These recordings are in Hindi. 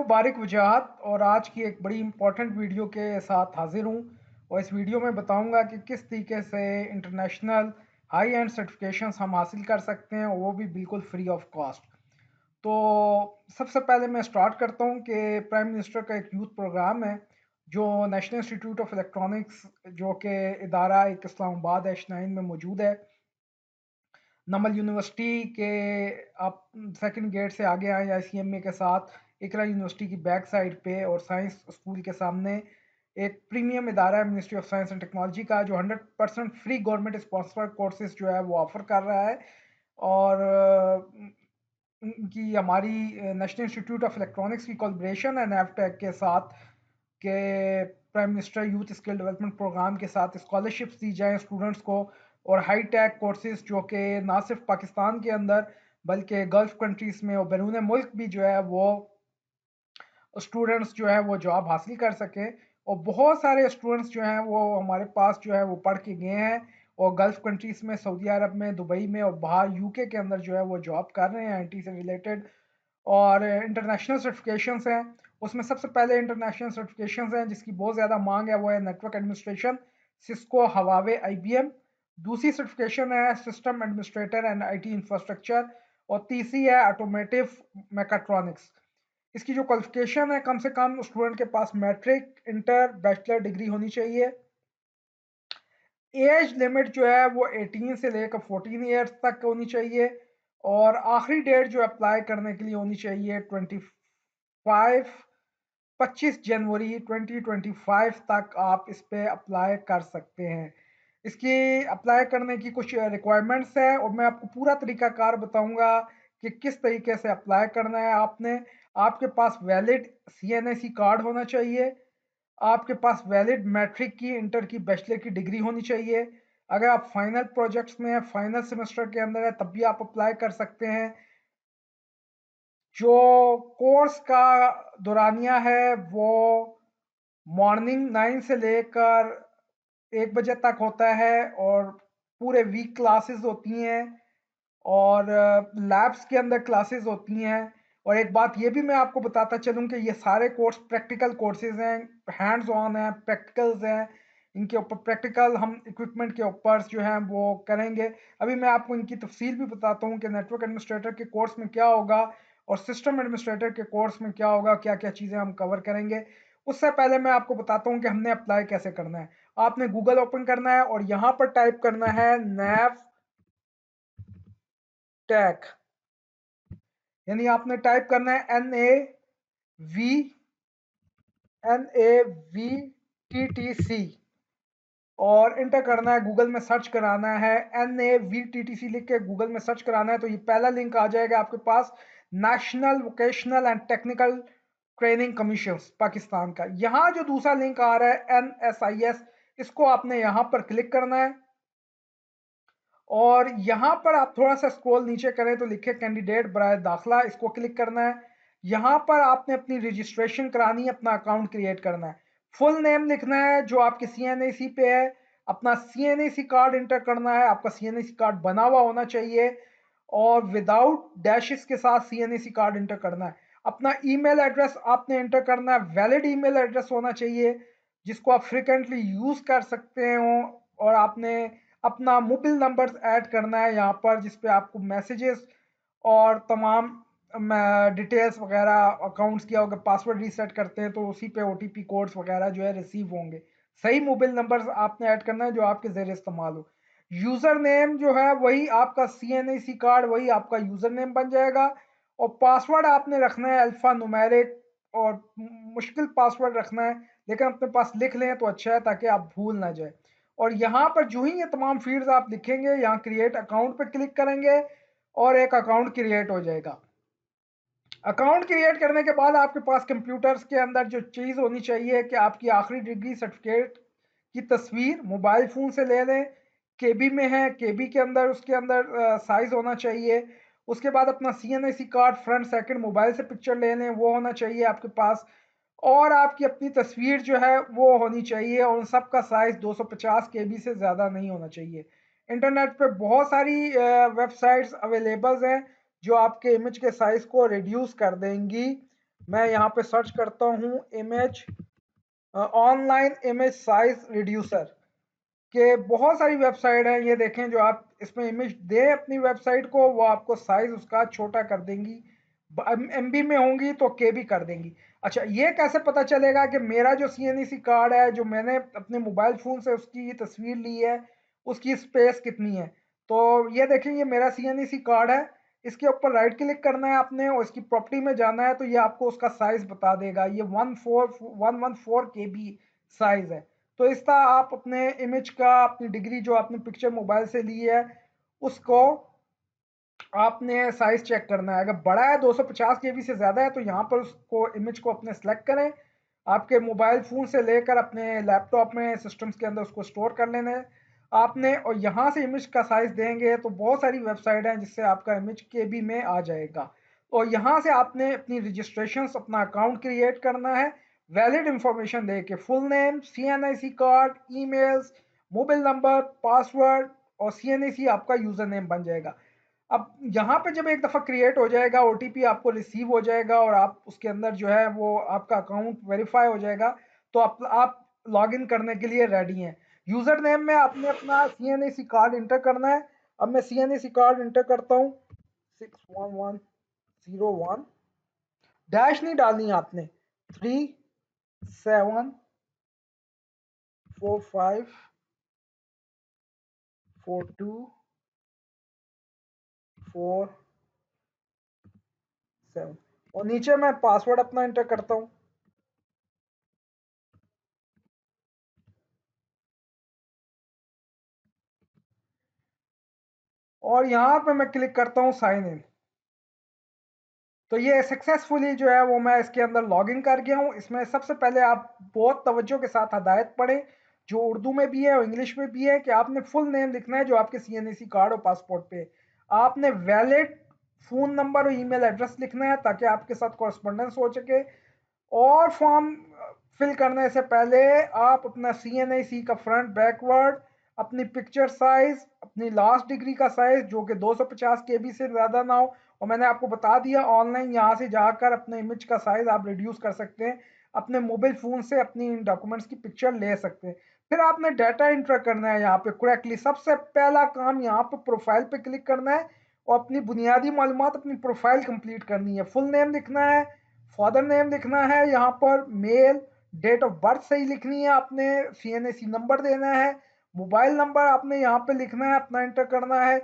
मुबारक वजाहत और आज की एक बड़ी इंपॉर्टेंट वीडियो के साथ हाजिर हूँ। और इस वीडियो में बताऊंगा कि किस तरीके से इंटरनेशनल हाई एंड सर्टिफिकेशंस हम हासिल कर सकते हैं और वो भी बिल्कुल फ्री ऑफ कॉस्ट। तो सबसे पहले मैं स्टार्ट करता हूँ कि प्राइम मिनिस्टर का एक यूथ प्रोग्राम है जो नेशनल इंस्टीट्यूट ऑफ इलेक्ट्रॉनिक्स जो कि इदारा एक इस्लामाबाद H9 में मौजूद है। नमल यूनिवर्सिटी के आप सेकंड गेट से आगे आए ICMA के साथ इकरा यूनिवर्सिटी की बैक साइड पे और साइंस स्कूल के सामने एक प्रीमियम इदारा है ministry of science and technology का जो 100% फ्री गवर्नमेंट स्पॉन्सर्ड कोर्सेज जो है वो ऑफर कर रहा है। और की हमारी नेशनल इंस्टीट्यूट ऑफ इलेक्ट्रॉनिक्स की कोलैबोरेशन है नैफटेक के साथ के prime minister youth skill development programme के साथ स्कॉलरशिप्स दी जाएं स्टूडेंट्स को और हाई टेक कोर्सेज जो कि ना सिर्फ पाकिस्तान के अंदर बल्कि गल्फ कंट्रीज में और बैरून मुल्क भी जो है वो स्टूडेंट्स जो है वो जॉब हासिल कर सकें। और बहुत सारे स्टूडेंट्स जो हैं वो हमारे पास जो है वो पढ़ के गए हैं और गल्फ कंट्रीज में सऊदी अरब में दुबई में और बाहर UK के अंदर जो है वो जॉब कर रहे हैं IT से रिलेटेड। और इंटरनेशनल सर्टिफिकेशंस हैं उसमें सबसे पहले इंटरनेशनल सर्टिफिकेशंस हैं जिसकी बहुत ज़्यादा मांग है वो है network administration Cisco Huawei IBM। दूसरी सर्टिफिकेशन है system administrator and IT infrastructure और तीसरी है ऑटोमेटिव मैकाट्रॉनिक्स। इसकी जो क्वालिफिकेशन है कम से कम स्टूडेंट के पास मैट्रिक इंटर बैचलर डिग्री होनी चाहिए। एज लिमिट जो है वो 18 से लेकर 14 ईयर्स तक होनी चाहिए और आखिरी डेट जो अप्लाई करने के लिए होनी चाहिए 25 जनवरी 2025 तक आप इस पे अप्लाई कर सकते हैं। इसकी अप्लाई करने की कुछ रिक्वायरमेंट्स है और मैं आपको पूरा तरीकाकार बताऊंगा कि किस तरीके से अप्लाई करना है। आपके पास वैलिड CNAC कार्ड होना चाहिए। आपके पास वैलिड मैट्रिक की इंटर की बैचलर की डिग्री होनी चाहिए। अगर आप फाइनल प्रोजेक्ट्स में फाइनल सेमेस्टर के अंदर है तब भी आप अप्लाई कर सकते हैं। जो कोर्स का दौरानिया है वो मॉर्निंग 9 से लेकर 1 बजे तक होता है और पूरे वीक क्लासेस होती हैं और लैब्स के अंदर क्लासेस होती हैं। और एक बात ये भी मैं आपको बताता चलूं कि ये सारे कोर्स प्रैक्टिकल कोर्सेज हैं, हैंड्स ऑन हैं, प्रैक्टिकल्स हैं। इनके ऊपर प्रैक्टिकल हम इक्विपमेंट के ऊपर जो हैं वो करेंगे। अभी मैं आपको इनकी तफसील भी बताता हूँ कि नेटवर्क एडमिनिस्ट्रेटर के कोर्स में क्या होगा और सिस्टम एडमिनिस्ट्रेटर के कोर्स में क्या होगा, क्या क्या चीज़ें हम कवर करेंगे। उससे पहले मैं आपको बताता हूँ कि हमने अप्लाई कैसे करना है। आपने गूगल ओपन करना है और यहाँ पर टाइप करना है नैव टेक, यानी आपने टाइप करना है वी NAVTTC और इंटर करना है। गूगल में सर्च कराना है NAVTTC लिख के गूगल में सर्च कराना है तो ये पहला लिंक आ जाएगा आपके पास national vocational and technical training commission Pakistan का। यहाँ जो दूसरा लिंक आ रहा है NSIS, इसको आपने यहाँ पर क्लिक करना है और यहाँ पर आप थोड़ा सा स्क्रॉल नीचे करें तो लिखे कैंडिडेट बराए दाखिला, इसको क्लिक करना है। यहाँ पर आपने अपनी रजिस्ट्रेशन करानी है, अपना अकाउंट क्रिएट करना है। फुल नेम लिखना है जो आपके CNAC पे है, अपना CNAC कार्ड इंटर करना है, आपका CNAC कार्ड बना हुआ होना चाहिए और विदाउट डैशेस के साथ CNAC कार्ड इंटर करना है। अपना ईमेल एड्रेस आपने इंटर करना है, वैलिड ईमेल एड्रेस होना चाहिए जिसको आप फ्रिक्वेंटली यूज कर सकते हो। और आपने अपना मोबाइल नंबर ऐड करना है यहाँ पर जिस पे आपको मैसेजेस और तमाम डिटेल्स वगैरह अकाउंट्स किया होगा, पासवर्ड रीसेट करते हैं तो उसी पे OTP कोड्स वगैरह जो है रिसीव होंगे। सही मोबाइल नंबर आपने ऐड करना है जो आपके ज़रिए इस्तेमाल हो। यूज़र नेम जो है वही आपका CNAC कार्ड वही आपका यूज़र नेम बन जाएगा और पासवर्ड आपने रखना है अल्फ़ा न्यूमेरिक और मुश्किल पासवर्ड रखना है लेकिन अपने पास लिख लें तो अच्छा है ताकि आप भूल ना जाए। और यहाँ पर जो ही ये तमाम फील्ड्स आप लिखेंगे यहाँ क्रिएट अकाउंट पे क्लिक करेंगे और एक अकाउंट क्रिएट हो जाएगा। अकाउंट क्रिएट करने के बाद आपके पास कंप्यूटर्स के अंदर जो चीज़ होनी चाहिए कि आपकी आखिरी डिग्री सर्टिफिकेट की तस्वीर मोबाइल फ़ोन से ले लें। KB में है, KB के अंदर उसके अंदर साइज़ होना चाहिए। उसके बाद अपना CNAC card front second mobile से पिक्चर ले लें, वो होना चाहिए आपके पास। और आपकी अपनी तस्वीर जो है वो होनी चाहिए और उन सब का साइज़ 250 KB से ज़्यादा नहीं होना चाहिए। इंटरनेट पे बहुत सारी वेबसाइट्स अवेलेबल्स हैं जो आपके इमेज के साइज़ को रिड्यूस कर देंगी। मैं यहाँ पे सर्च करता हूँ image, online image size reducer के बहुत सारी वेबसाइट है। ये देखें, जो आप इसमें इमेज दें अपनी वेबसाइट को, वो आपको साइज उसका छोटा कर देंगी। एमबी में होंगी तो केबी कर देंगी। अच्छा, ये कैसे पता चलेगा कि मेरा जो सीएनईसी कार्ड है, जो मैंने अपने मोबाइल फ़ोन से उसकी तस्वीर ली है, उसकी स्पेस कितनी है? तो ये देखें, ये मेरा सीएनईसी कार्ड है। इसके ऊपर राइट क्लिक करना है आपने और इसकी प्रॉपर्टी में जाना है, तो ये आपको उसका साइज़ बता देगा। ये 114 केबी साइज़ है। तो इस तरह आप अपने इमेज का, अपनी डिग्री जो आपने पिक्चर मोबाइल से ली है, उसको आपने साइज चेक करना है। अगर बड़ा है, 250 केबी से ज़्यादा है, तो यहाँ पर उसको इमेज को अपने सेलेक्ट करें। आपके मोबाइल फ़ोन से लेकर अपने लैपटॉप में, सिस्टम्स के अंदर उसको स्टोर कर लेना है आपने, और यहाँ से इमेज का साइज़ देंगे तो बहुत सारी वेबसाइट हैं जिससे आपका इमेज केबी में आ जाएगा। और यहाँ से आपने अपनी रजिस्ट्रेशन, अपना अकाउंट क्रिएट करना है, वैलिड इंफॉर्मेशन दे के, full name, CNIC card, emails, mobile number, password, और सीएनआईसी आपका यूज़र नेम बन जाएगा। अब यहाँ पे जब एक दफ़ा क्रिएट हो जाएगा, ओटीपी आपको रिसीव हो जाएगा और आप उसके अंदर जो है वो आपका अकाउंट वेरीफाई हो जाएगा, तो आप लॉगिन करने के लिए रेडी हैं। यूज़र नेम में आपने अपना सीएनएसी कार्ड इंटर करना है। अब मैं सीएनएसी कार्ड इंटर करता हूँ, 61101, डैश नहीं डालनी है आपने, 37454247, और नीचे मैं पासवर्ड अपना इंटर करता हूँ। और यहाँ पे मैं क्लिक करता हूँ साइन इन। तो ये सक्सेसफुली जो है वो मैं इसके अंदर लॉगिन कर गया हूँ। इसमें सबसे पहले आप बहुत तवज्जो के साथ हदायत पढ़ें, जो उर्दू में भी है और इंग्लिश में भी है, कि आपने फुल नेम लिखना है जो आपके सीएनएसी कार्ड और पासपोर्ट पे। आपने वैलिड फ़ोन नंबर और ईमेल एड्रेस लिखना है ताकि आपके साथ कॉरस्पॉन्डेंस हो सके। और फॉर्म फिल करने से पहले आप अपना सीएनआईसी का फ्रंट बैकवर्ड, अपनी पिक्चर साइज, अपनी लास्ट डिग्री का साइज जो कि 250 केबी से ज़्यादा ना हो, और मैंने आपको बता दिया ऑनलाइन यहाँ से जाकर अपने इमेज का साइज आप रिड्यूस कर सकते हैं। अपने मोबाइल फ़ोन से अपनी डॉक्यूमेंट्स की पिक्चर ले सकते हैं। फिर आपने डाटा इंटर करना है यहाँ पे करेक्टली। सबसे पहला काम यहाँ पे प्रोफाइल पे क्लिक करना है और अपनी बुनियादी मालूमात, अपनी प्रोफाइल कंप्लीट करनी है। फुल नेम लिखना है, फादर नेम लिखना है, यहाँ पर मेल, डेट ऑफ बर्थ सही लिखनी है आपने, सीएनएसी नंबर देना है, मोबाइल नंबर आपने यहाँ पे लिखना है, अपना इंटर करना है,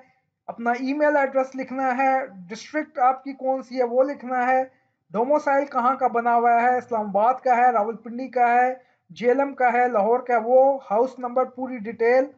अपना ईमेल एड्रेस लिखना है, डिस्ट्रिक्ट आपकी कौन सी है वो लिखना है, डोमोसाइल कहाँ का बना हुआ है, इस्लामाबाद का है, रावलपिंडी का है, जेलम का है, लाहौर का है, वो हाउस नंबर, पूरी डिटेल,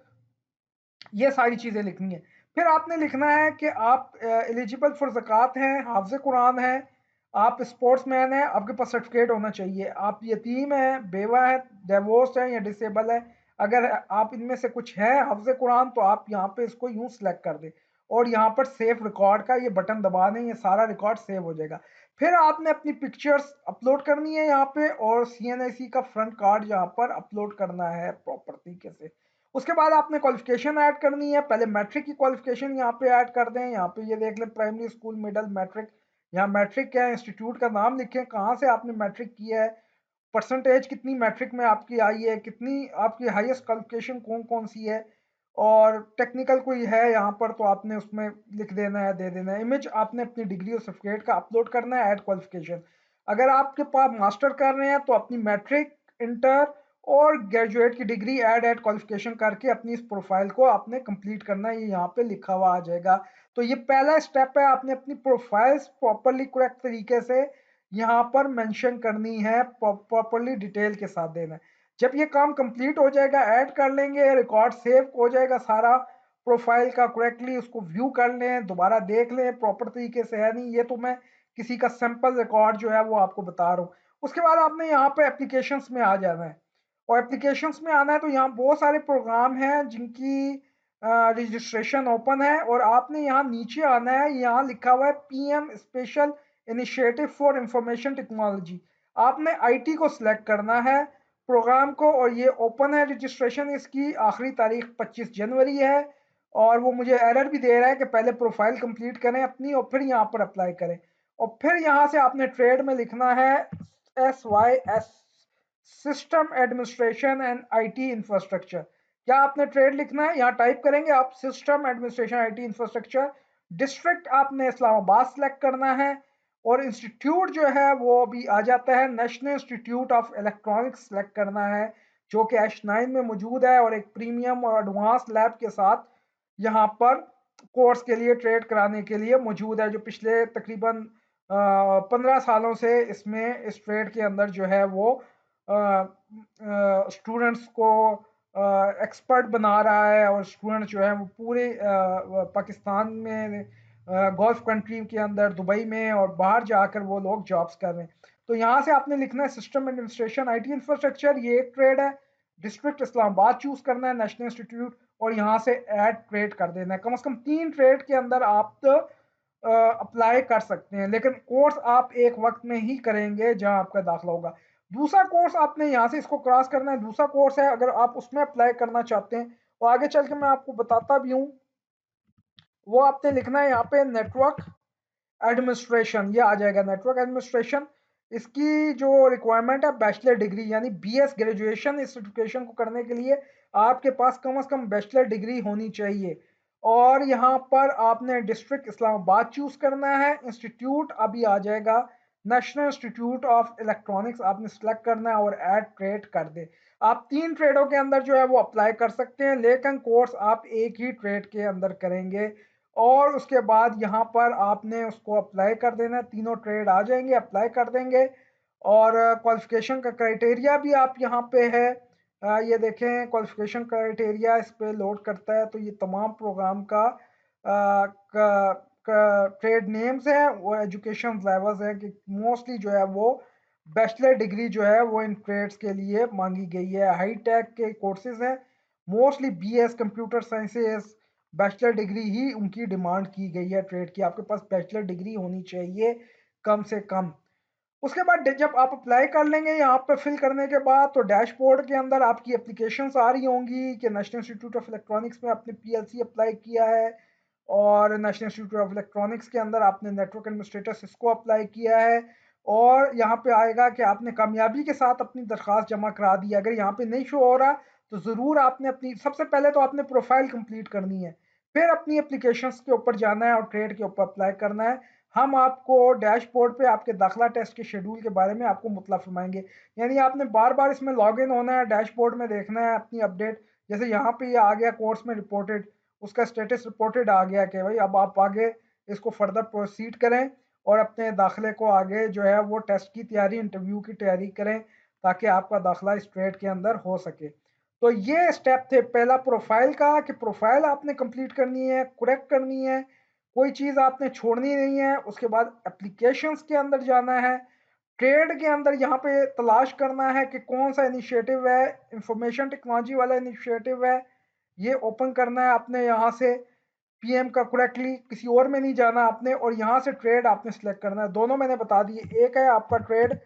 ये सारी चीज़ें लिखनी है। फिर आपने लिखना है कि आप एलिजिबल फॉर ज़कात हैं, हाफ़िज़ कुरान हैं, आप स्पोर्ट्समैन हैं, आपके पास सर्टिफिकेट होना चाहिए, आप यतीम हैं, बेवा हैं, डिवोर्स हैं या डिसेबल हैं। अगर आप इनमें से कुछ है हाफ़िज़ कुरान, तो आप यहाँ पे इसको यूँ सेलेक्ट कर दें और यहाँ पर सेव रिकॉर्ड का ये बटन दबा दें, ये सारा रिकॉर्ड सेव हो जाएगा। फिर आपने अपनी पिक्चर्स अपलोड करनी है यहाँ पे, और सीएनआईसी का फ्रंट कार्ड यहाँ पर अपलोड करना है प्रॉपर तरीके से। उसके बाद आपने क्वालिफिकेशन ऐड करनी है। पहले मैट्रिक की क्वालिफिकेशन यहाँ पे ऐड कर दें। यहाँ पे ये देख लें, प्राइमरी स्कूल, मिडिल, मैट्रिक। यहाँ मैट्रिक क्या है, इंस्टीट्यूट का नाम लिखें, कहाँ से आपने मैट्रिक किया है, परसेंटेज कितनी मैट्रिक में आपकी आई है, कितनी आपकी हाईएस्ट क्वालिफिकेशन कौन कौन सी है, और टेक्निकल कोई है यहाँ पर तो आपने उसमें लिख देना है, दे देना है। इमेज आपने अपनी डिग्री और सर्टिफिकेट का अपलोड करना है, ऐड क्वालिफिकेशन। अगर आपके पास मास्टर कर रहे हैं तो अपनी मैट्रिक, इंटर और ग्रेजुएट की डिग्री ऐड क्वालिफिकेशन करके अपनी इस प्रोफाइल को आपने कंप्लीट करना है। ये यहाँ पे लिखा हुआ आ जाएगा। तो ये पहला स्टेप है, आपने अपनी प्रोफाइल्स प्रॉपरली करेक्ट तरीके से यहाँ पर मेंशन करनी है, प्रॉपरली डिटेल के साथ देना है। जब ये काम कंप्लीट हो जाएगा, ऐड कर लेंगे, रिकॉर्ड सेव हो जाएगा सारा प्रोफाइल का करेक्टली, उसको व्यू कर लें, दोबारा देख लें प्रॉपर तरीके से है नहीं, ये तो मैं किसी का सैंपल रिकॉर्ड जो है वो आपको बता रहा हूँ। उसके बाद आपने यहाँ पे एप्लीकेशंस में आ जाना है, और एप्लीकेशंस में आना है तो यहाँ बहुत सारे प्रोग्राम हैं जिनकी रजिस्ट्रेशन ओपन है, और आपने यहाँ नीचे आना है। यहाँ लिखा हुआ है PM special initiative for information technology. आपने आईटी को सिलेक्ट करना है प्रोग्राम को, और ये ओपन है रजिस्ट्रेशन। इसकी आखिरी तारीख 25 जनवरी है, और वो मुझे एरर भी दे रहा है कि पहले प्रोफाइल कंप्लीट करें अपनी और फिर यहाँ पर अप्लाई करें। और फिर यहाँ से आपने ट्रेड में लिखना है SYS, system administration and IT infrastructure. क्या आपने ट्रेड लिखना है, यहाँ टाइप करेंगे आप system administration IT infrastructure. District आपने इस्लामाबाद सेलेक्ट करना है, और इंस्टीट्यूट जो है वो अभी आ जाता है national institute of electronics select करना है, जो कि H9 में मौजूद है और एक प्रीमियम और एडवांस लैब के साथ यहाँ पर कोर्स के लिए ट्रेड कराने के लिए मौजूद है, जो पिछले तकरीबन 15 सालों से इसमें इस ट्रेड के अंदर जो है वो स्टूडेंट्स को एक्सपर्ट बना रहा है, और स्टूडेंट जो है वो पूरे पाकिस्तान में, गल्फ कंट्री के अंदर, दुबई में और बाहर जाकर वो लोग जॉब्स कर रहे हैं। तो यहाँ से आपने लिखना है सिस्टम एडमिनिस्ट्रेशन आईटी इंफ्रास्ट्रक्चर, ये एक ट्रेड है। डिस्ट्रिक्ट इस्लामाबाद चूज करना है, नेशनल इंस्टीट्यूट, और यहाँ से ऐड ट्रेड कर देना है। कम से कम 3 ट्रेड के अंदर आप अप्लाई कर सकते हैं, लेकिन कोर्स आप एक वक्त में ही करेंगे जहां आपका दाखिला होगा। दूसरा कोर्स आपने यहाँ से इसको क्रॉस करना है, दूसरा कोर्स है, अगर आप उसमें अप्लाई करना चाहते हैं और आगे चल के मैं आपको बताता भी हूँ, वो आपने लिखना है यहाँ पे नेटवर्क एडमिनिस्ट्रेशन। ये आ जाएगा नेटवर्क एडमिनिस्ट्रेशन। इसकी जो रिक्वायरमेंट है बैचलर डिग्री यानी BS ग्रेजुएशन, इस सर्टिफिकेशन को करने के लिए आपके पास कम से कम बैचलर डिग्री होनी चाहिए। और यहाँ पर आपने डिस्ट्रिक्ट इस्लामाबाद चूज करना है। इंस्टीट्यूट अभी आ जाएगा नेशनल इंस्टीट्यूट ऑफ इलेक्ट्रॉनिक्स, आपने सेलेक्ट करना है और ऐड ट्रेड कर दे। आप 3 ट्रेडों के अंदर जो है वो अप्लाई कर सकते हैं, लेकिन कोर्स आप एक ही ट्रेड के अंदर करेंगे, और उसके बाद यहाँ पर आपने उसको अप्लाई कर देना है। तीनों ट्रेड आ जाएंगे, अप्लाई कर देंगे। और क्वालिफिकेशन का क्राइटेरिया भी आप यहाँ पे है, ये देखें क्वालिफिकेशन क्राइटेरिया इस पे लोड करता है, तो ये तमाम प्रोग्राम का ट्रेड नेम्स हैं, वो एजुकेशन लेवल्स हैं कि मोस्टली जो है वो बैचलर डिग्री जो है वो इन ट्रेड्स के लिए मांगी गई है। हाई टेक के कोर्सेज हैं, mostly BS computer sciences, bachelor degree ही उनकी डिमांड की गई है ट्रेड की। आपके पास बैचलर डिग्री होनी चाहिए कम से कम। उसके बाद जब आप अप्लाई कर लेंगे यहाँ पर फिल करने के बाद, तो डैशबोर्ड के अंदर आपकी एप्लीकेशंस आ रही होंगी कि नेशनल इंस्टीट्यूट ऑफ इलेक्ट्रॉनिक्स में आपने PLC अप्लाई किया है, और नेशनल इंस्टीट्यूट ऑफ इलेक्ट्रॉनिक्स के अंदर आपने नेटवर्क एडमिनिस्ट्रेटर सिस्को अप्लाई किया है। और यहाँ पे आएगा कि आपने कामयाबी के साथ अपनी दरख्वास्त जमा करा दी। अगर यहाँ पे नहीं शो हो रहा, तो ज़रूर आपने अपनी, सबसे पहले तो आपने प्रोफाइल कंप्लीट करनी है, फिर अपनी एप्लीकेशंस के ऊपर जाना है और ट्रेड के ऊपर अप्लाई करना है। हम आपको डैशबोर्ड पे आपके दाखिला टेस्ट के शेड्यूल के बारे में आपको मुतला फरमाएंगे। यानी आपने बार बार इसमें लॉग इन होना है, डैशबोर्ड में देखना है अपनी अपडेट। जैसे यहाँ पे ये आ गया कोर्स में रिपोर्टेड, उसका स्टेटस रिपोर्टेड आ गया कि भाई अब आप आगे इसको फर्दर प्रोसीड करें और अपने दाखिले को आगे जो है वो टेस्ट की तैयारी, इंटरव्यू की तैयारी करें, ताकि आपका दाखिला इस ट्रेड के अंदर हो सके। तो ये स्टेप थे, पहला प्रोफाइल का, कि प्रोफाइल आपने कंप्लीट करनी है, करेक्ट करनी है, कोई चीज़ आपने छोड़नी नहीं है। उसके बाद एप्लीकेशंस के अंदर जाना है, ट्रेड के अंदर यहाँ पे तलाश करना है कि कौन सा इनिशिएटिव है, इंफॉर्मेशन टेक्नोलॉजी वाला इनिशिएटिव है, ये ओपन करना है आपने यहाँ से PM का करेक्टली, किसी और में नहीं जाना आपने, और यहाँ से ट्रेड आपने सेलेक्ट करना है। दोनों मैंने बता दिए, एक है आपका ट्रेड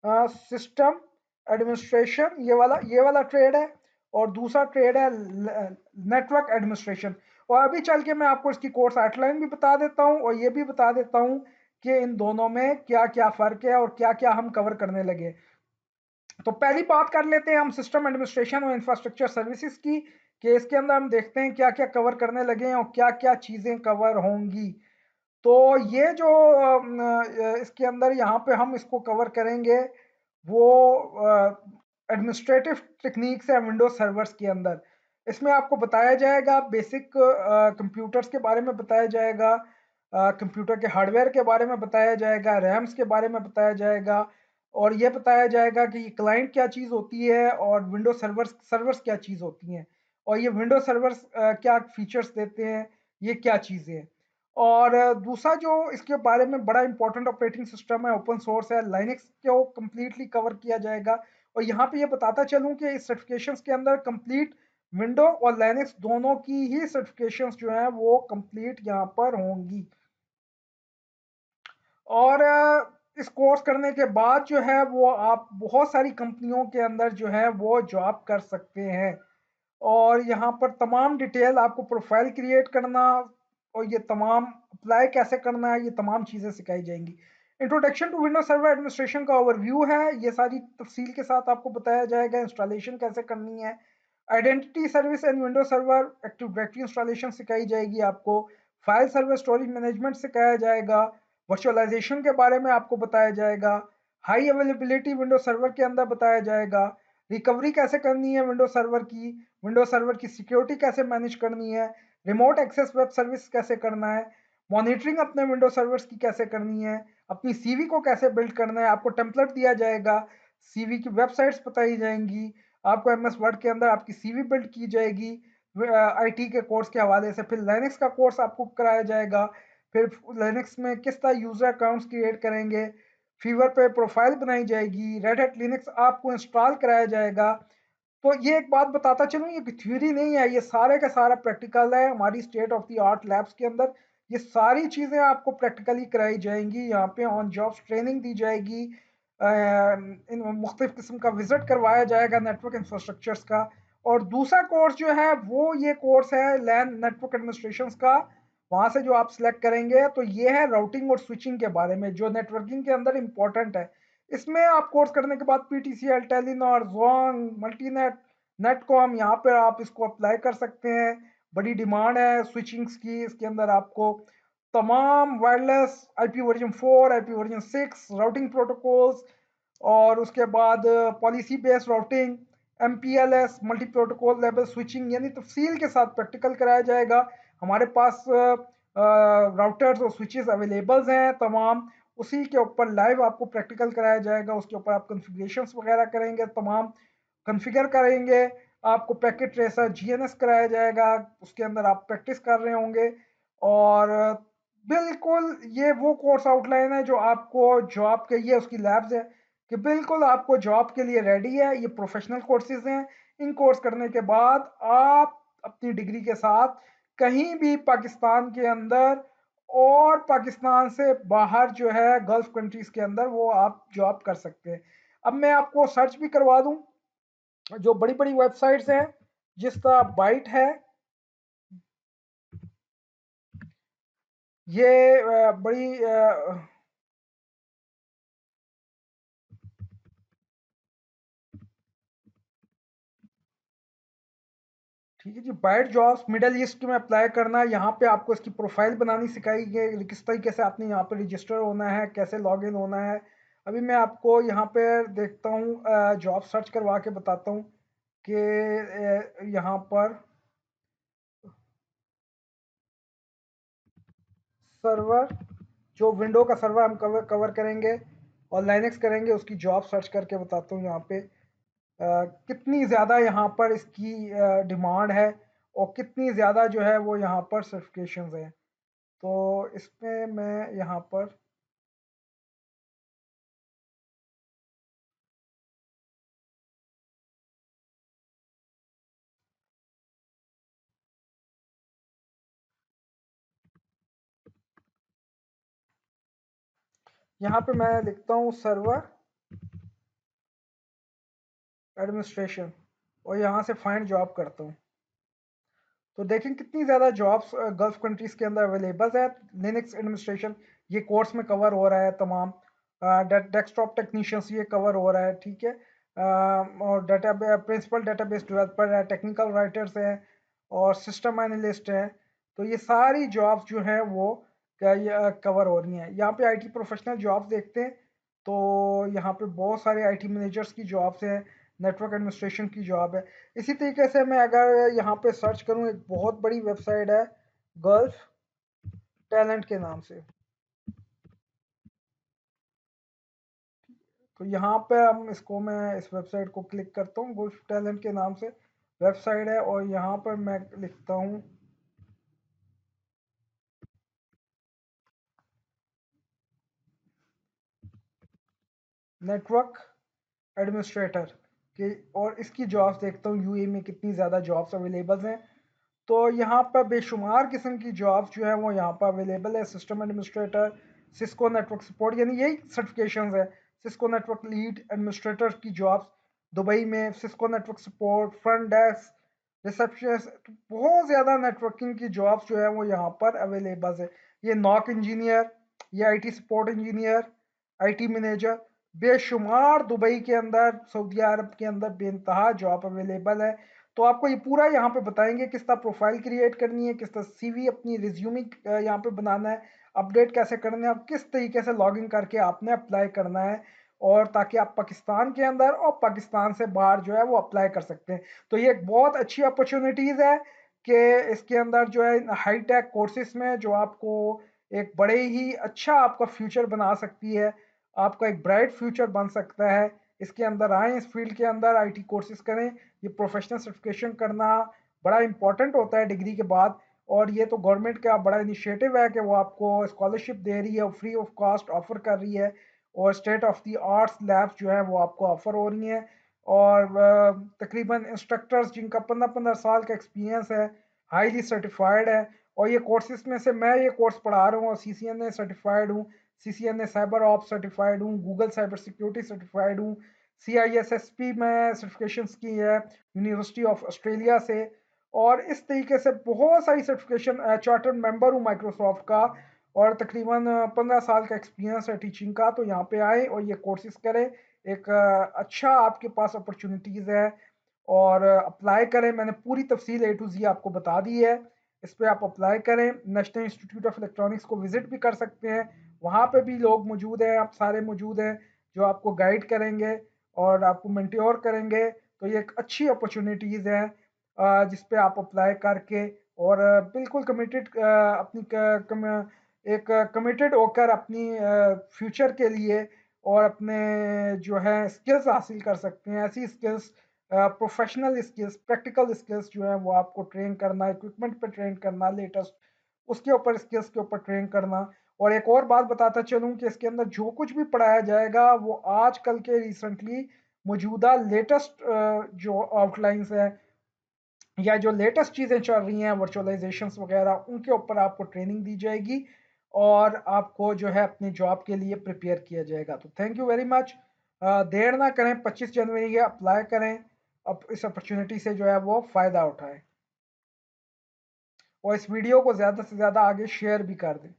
सिस्टम एडमिनिस्ट्रेशन, ये वाला ट्रेड है, और दूसरा ट्रेड है नेटवर्क एडमिनिस्ट्रेशन। और अभी चल के मैं आपको इसकी कोर्स आउटलाइन भी बता देता हूँ, और ये भी बता देता हूँ कि इन दोनों में क्या क्या फ़र्क है और क्या क्या हम कवर करने लगे। तो पहली बात कर लेते हैं हम सिस्टम एडमिनिस्ट्रेशन और इंफ्रास्ट्रक्चर सर्विसेज की, कि इसके अंदर हम देखते हैं क्या क्या कवर करने लगे हैं और क्या क्या चीज़ें कवर होंगी। तो ये जो इसके अंदर यहाँ पे हम इसको कवर करेंगे, वो एडमिनिस्ट्रेटिव टेक्निक्स है विंडोज सर्वर्स के अंदर। इसमें आपको बताया जाएगा बेसिक कंप्यूटर्स के बारे में बताया जाएगा, कंप्यूटर के हार्डवेयर के बारे में बताया जाएगा, रैम्स के बारे में बताया जाएगा, और ये बताया जाएगा कि क्लाइंट क्या चीज़ होती है और विंडोज सर्वर्स क्या चीज़ होती हैं, और ये विंडोज सर्वर्स क्या फीचर्स देते हैं, ये क्या चीज़ें हैं। और दूसरा जो इसके बारे में बड़ा इंपॉर्टेंट ऑपरेटिंग सिस्टम है, ओपन सोर्स है, लाइनक्स को कंप्लीटली कवर किया जाएगा। और यहाँ पे ये बताता चलूँ कि इस सर्टिफिकेशंस के अंदर कंप्लीट विंडो और लाइनक्स दोनों की ही सर्टिफिकेशंस जो हैं वो कंप्लीट यहाँ पर होंगी। और इस कोर्स करने के बाद जो है वो आप बहुत सारी कंपनियों के अंदर जो है वो जॉब कर सकते हैं। और यहाँ पर तमाम डिटेल, आपको प्रोफाइल क्रिएट करना और ये तमाम अप्लाई कैसे करना है, ये तमाम चीज़ें सिखाई जाएंगी। Introduction to windows server administration का ओवरव्यू है, ये सारी तफसील के साथ आपको बताया जाएगा। इंस्टॉलेशन कैसे करनी है, identity service and Windows server active directory installation सिखाई जाएगी आपको, फाइल सर्वर स्टोरेज मैनेजमेंट सिखाया जाएगा, वर्चुअलाइजेशन के बारे में आपको बताया जाएगा, हाई अवेलेबिलिटी विंडोज सर्वर के अंदर बताया जाएगा, रिकवरी कैसे करनी है विंडोज सर्वर की सिक्योरिटी कैसे मैनेज करनी है, रिमोट एक्सेस वेब सर्विस कैसे करना है, मॉनिटरिंग अपने विंडोज सर्वर्स की कैसे करनी है, अपनी सीवी को कैसे बिल्ड करना है, आपको टेम्पलेट दिया जाएगा, सीवी की वेबसाइट्स बताई जाएंगी, आपको एमएस वर्ड के अंदर आपकी सीवी बिल्ड की जाएगी आईटी के कोर्स के हवाले से, फिर लिनक्स का कोर्स आपको कराया जाएगा, फिर लिनक्स में किस तरह यूजर अकाउंट्स क्रिएट करेंगे, फीवर पे प्रोफाइल बनाई जाएगी, रेड हैट लिनक्स आपको इंस्टॉल कराया जाएगा। तो ये एक बात बताता चलूँ, ये थ्योरी नहीं है, ये सारे का सारा प्रैक्टिकल है हमारी state of the art labs के अंदर। ये सारी चीज़ें आपको प्रैक्टिकली कराई जाएंगी, यहाँ पे ऑन जॉब्स ट्रेनिंग दी जाएगी, इन मुख्तलिफ किस्म का विजिट करवाया जाएगा नेटवर्क इंफ्रास्ट्रक्चर्स का। और दूसरा कोर्स जो है वो ये कोर्स है लैन नेटवर्क एडमिनिस्ट्रेशन का, वहाँ से जो आप सिलेक्ट करेंगे तो ये है राउटिंग और स्विचिंग के बारे में जो नेटवर्किंग के अंदर इंपॉर्टेंट है। इसमें आप कोर्स करने के बाद पीटीसीएल, टेलीनॉर, जोंग, मल्टीनेट, नेटकॉम, यहाँ पर आप इसको अप्लाई कर सकते हैं। बड़ी डिमांड है स्विचिंग्स की, इसके अंदर आपको तमाम wireless IP version 4, IP version 6 routing protocols, और उसके बाद policy based routing, MPLS multi protocol level switching, यानी तफसील के साथ प्रैक्टिकल कराया जाएगा। हमारे पास राउटर्स और स्विचेस अवेलेबल्स हैं तमाम, उसी के ऊपर लाइव आपको प्रैक्टिकल कराया जाएगा, उसके ऊपर आप कॉन्फ़िगरेशंस वगैरह करेंगे, तमाम कॉन्फ़िगर करेंगे, आपको पैकेट ट्रेसर जीएनएस कराया जाएगा, उसके अंदर आप प्रैक्टिस कर रहे होंगे। और बिल्कुल ये वो कोर्स आउटलाइन है जो आपको जॉब के, ये उसकी लैब्स है कि बिल्कुल आपको जॉब के लिए रेडी है। ये प्रोफेशनल कोर्सेज हैं, इन कोर्स करने के बाद आप अपनी डिग्री के साथ कहीं भी पाकिस्तान के अंदर और पाकिस्तान से बाहर जो है गल्फ कंट्रीज के अंदर वो आप जॉब कर सकते हैं। अब मैं आपको सर्च भी करवा दूं, जो बड़ी बड़ी वेबसाइट्स हैं जिस तरह बाइट है, ये बड़ी ठीक है जी, बाइट जॉब्स मिडल ईस्ट में अप्लाई करना, यहाँ पे आपको इसकी प्रोफाइल बनानी सिखाई गई, किस तरीके से आपने यहाँ पे रजिस्टर होना है, कैसे लॉग इन होना है। अभी मैं आपको यहाँ पे देखता हूँ, जॉब सर्च करवा के बताता हूँ कि यहाँ पर सर्वर, जो विंडो का सर्वर हम कवर करेंगे और लाइनेक्स करेंगे, उसकी जॉब सर्च करके बताता हूँ यहाँ पे कितनी ज़्यादा यहाँ पर इसकी डिमांड है और कितनी ज़्यादा जो है वो यहाँ पर सर्टिफिकेशंस हैं। तो इसमें मैं यहाँ पे मैं लिखता हूँ सर्वर एडमिनिस्ट्रेशन और यहाँ से फाइंड जॉब करता हूँ। तो देखें कितनी ज़्यादा जॉब्स गल्फ कंट्रीज़ के अंदर अवेलेबल है। लिनक्स एडमिनिस्ट्रेशन ये कोर्स में कवर हो रहा है, तमाम डेस्कटॉप टेक्नीशियंस ये कवर हो रहा है, ठीक है। और डाटा प्रिंसिपल डेटाबेस डेवलपर है, टेक्निकल राइटर्स हैं और सिस्टम एनालिस्ट हैं। तो ये सारी जॉब्स जो हैं वो कवर हो रही हैं। यहाँ पे आईटी प्रोफेशनल जॉब्स देखते हैं तो यहाँ पे बहुत सारे आईटी मैनेजर्स की जॉब्स हैं, नेटवर्क एडमिनिस्ट्रेशन की जॉब है। इसी तरीके से मैं अगर यहाँ पे सर्च करूँ, एक बहुत बड़ी वेबसाइट है गल्फ टैलेंट के नाम से, तो यहाँ पे हम इसको, मैं इस वेबसाइट को क्लिक करता हूँ, गल्फ टैलेंट के नाम से वेबसाइट है, और यहाँ पर मैं लिखता हूँ नेटवर्क एडमिनिस्ट्रेटर के, और इसकी जॉब्स देखता हूँ यूएई में कितनी ज़्यादा जॉब्स अवेलेबल हैं। तो यहाँ पर बेशुमार किस्म की जॉब्स जो है वो यहाँ पर अवेलेबल है। System administrator, Cisco network support, यानी यही सर्टिफिकेशंस है। सिस्को नेटवर्क लीड एडमिनिस्ट्रेटर की जॉब्स दुबई में, Cisco network support, front desk, receptionist, तो बहुत ज़्यादा नेटवर्किंग की जॉब्स जो है वो यहाँ पर अवेलेबल है। ये नॉक इंजीनियर, ये IT support engineer, IT manager, बेशुमार दुबई के अंदर, सऊदी अरब के अंदर बेइंतहा जॉब अवेलेबल है। तो आपको ये पूरा यहाँ पे बताएंगे किस तरह प्रोफाइल क्रिएट करनी है, किस तरह सीवी अपनी रिज्यूमिंग यहाँ पे बनाना है, अपडेट कैसे करना है, और किस तरीके से लॉगिन करके आपने अप्लाई करना है, और ताकि आप पाकिस्तान के अंदर और पाकिस्तान से बाहर जो है वो अप्लाई कर सकते हैं। तो ये एक बहुत अच्छी अपॉर्चुनिटीज़ है कि इसके अंदर जो है हाई टेक कोर्सेज में जो आपको एक बड़े ही अच्छा आपका फ्यूचर बना सकती है, आपका एक ब्राइट फ्यूचर बन सकता है। इसके अंदर आएँ, इस फील्ड के अंदर आईटी कोर्सेज करें। ये प्रोफेशनल सर्टिफिकेशन करना बड़ा इंपॉर्टेंट होता है डिग्री के बाद, और ये तो गवर्नमेंट का बड़ा इनिशिएटिव है कि वो आपको स्कॉलरशिप दे रही है और फ्री ऑफ कॉस्ट ऑफर कर रही है, और state of the arts labs जो है वो आपको ऑफर हो रही हैं। और तकरीबन इंस्ट्रक्टर्स जिनका 15-15 साल का एक्सपीरियंस है, हाईली सर्टिफाइड है। और ये कोर्सेज में से मैं ये कोर्स पढ़ा रहा हूँ और सीसीएनए सर्टिफाइड हूँ, सीसीएनए साइबर ऑप्स सर्टिफाइड हूँ, गूगल साइबर सिक्योरिटी सर्टिफाइड हूँ, सीआईएसएसपी में सर्टिफिकेशंस की है यूनिवर्सिटी ऑफ ऑस्ट्रेलिया से। और इस तरीके से बहुत सारी सर्टिफिकेशन, चार्टर्ड मेंबर हूँ माइक्रोसॉफ्ट का, और तकरीबन 15 साल का एक्सपीरियंस है टीचिंग का। तो यहाँ पे आए और ये कोर्सेज करें, एक अच्छा आपके पास अपॉर्चुनिटीज़ है, और अप्लाई करें। मैंने पूरी तफसील ए टू जी आपको बता दी है, इस पे आप अप्लाई करें। नेशनल इंस्टीट्यूट ऑफ इलेक्ट्रॉनिक्स को विजिट भी कर सकते हैं, वहाँ पे भी लोग मौजूद हैं, आप सारे मौजूद हैं जो आपको गाइड करेंगे और आपको मेंटोर करेंगे। तो ये एक अच्छी अपॉर्चुनिटीज़ है जिस पे आप अप्लाई करके, और बिल्कुल कमिटेड अपनी एक कमिटेड होकर अपनी फ्यूचर के लिए और अपने जो है स्किल्स हासिल कर सकते हैं। ऐसी skills, professional skills, practical skills जो है वो आपको ट्रेन करना, इक्विपमेंट पे ट्रेन करना, लेटेस्ट उसके ऊपर स्किल्स के ऊपर ट्रेन करना। और एक और बात बताता चलूँ कि इसके अंदर जो कुछ भी पढ़ाया जाएगा वो आजकल के रिसेंटली मौजूदा लेटेस्ट जो आउटलाइंस है या जो लेटेस्ट चीज़ें चल रही हैं वर्चुअलाइजेशंस वगैरह, उनके ऊपर आपको ट्रेनिंग दी जाएगी और आपको जो है अपनी जॉब के लिए प्रिपेयर किया जाएगा। तो थैंक यू वेरी मच। देर ना करें, 25 जनवरी है, अप्लाई करें, अब इस अपॉर्चुनिटी से जो है वो फ़ायदा उठाएं, और इस वीडियो को ज़्यादा से ज़्यादा आगे शेयर भी कर दें।